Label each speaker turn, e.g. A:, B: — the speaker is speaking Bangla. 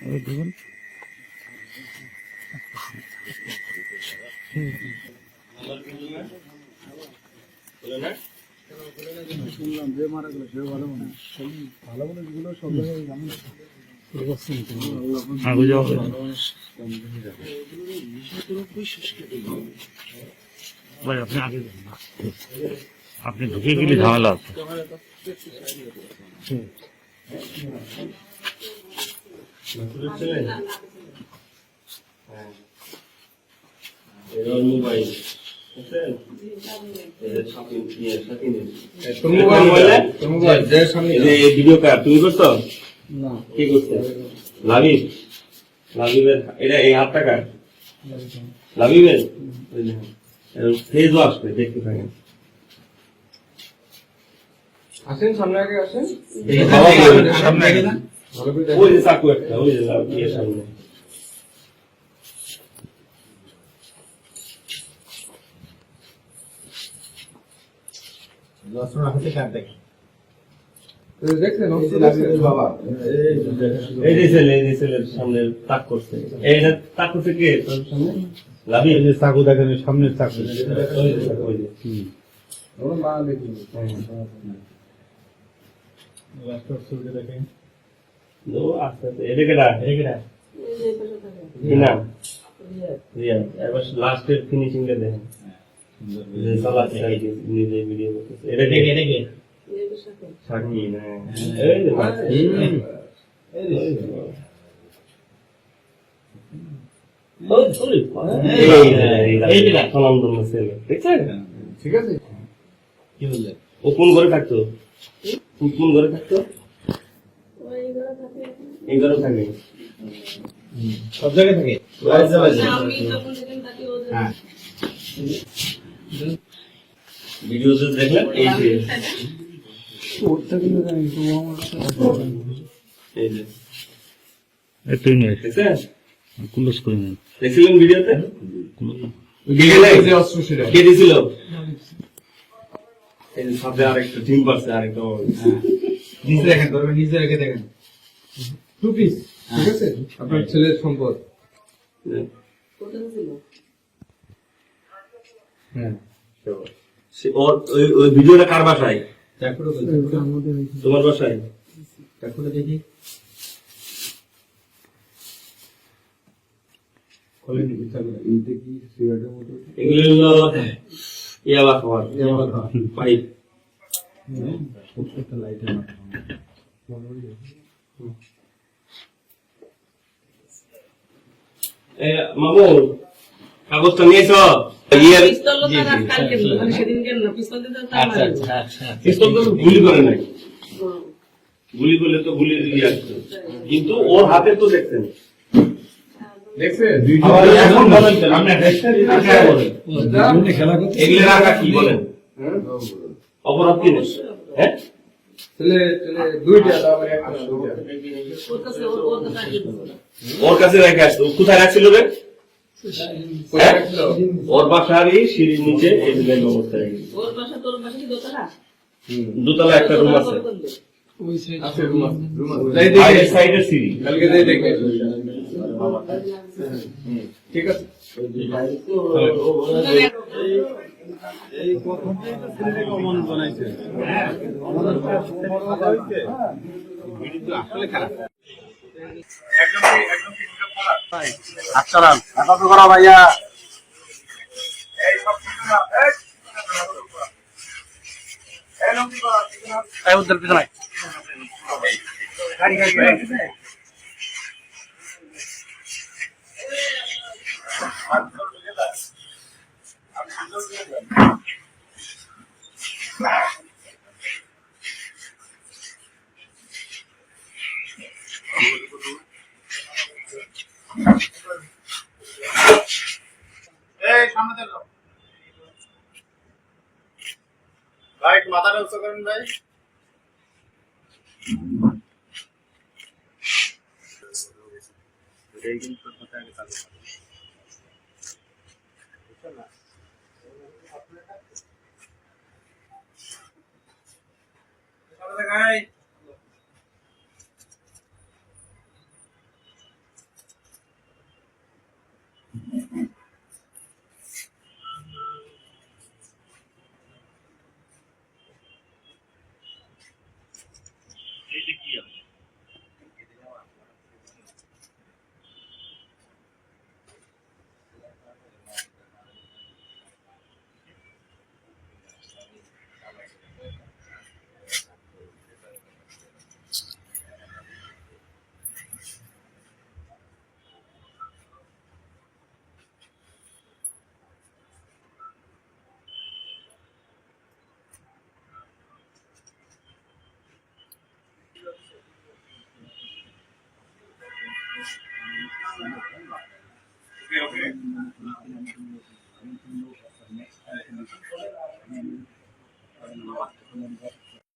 A: দেখুন শুনলাম যে মারা গেল সে ভালো মনে ভালো মনে যেগুলো সব জায়গায় জানি ভাই আপনি আগে আপনি ঢুকে গেলে ঝামেলা আছে
B: ভিডিও কার তুমি করছো না কি করছো লাভিবের এটা এই হাত টাকা লাভিবের ফেজও আসবে দেখতে থাকেন
C: আসেন সামনে আগে আসেন
B: সামনে আগে না ওই যে চাকু একটা ওই যে ইয়ের সামনে সামনে তাক করছে এইটা তাক করছে কে তোর সামনে লাভি চাকু দেখেন সামনের চাকু লাস্টের ফিনিশিংটা দেখেন নিজে ভিডিও করতেছে এটা দেখে সাকি না
C: ঠিক আছে কি বললেন
B: ও কোন ঘরে থাকতো কোন ঘরে থাকতো এই ঘরে থাকে
C: সব জায়গায় থাকে
B: ভিডিও দেখলেন এই যে
A: একটুই নিয়ে ক্লোজ করে নিন
B: দেখছিলেন ভিডিওতে কে দিছিল এই যে সাথে আরেকটা টিম পাচ্ছে আরেকটা
C: নিচে দেখেন ধরবেন নিচে রেখে দেখেন 2 পিস ঠিক আছে আপনার ছেলের সম্পদ
B: হ্যাঁ ওই ভিডিওটা কার বাসায় তোমার বাসায়
C: দেখি
B: এগুলো ইয়াবা খাবার পাইপ মামুন কাগজটা নিয়েছ পিস্তল তো গুলি করে নাই গুলি করলে তো গুলি দিয়ে আসতো কিন্তু ওর হাতে তো দেখছেন অপরাধ কি হ্যাঁ ওর কাছে রেখে আসতো কোথায় রাখছিল রে ওর বাসারই সিঁড়ির নিচে এই অবস্থায় দোতলা একটা রুম আছে সাইডের সিঁড়ি
C: ঠিক আছে
A: এই প্রথম মন বানাইছে আসলে খারাপ আচ্ছা করা ভাইয়া উত্তর পিছনে সামনে ভাই মাথাটা উঁচু করেন ভাই Bye.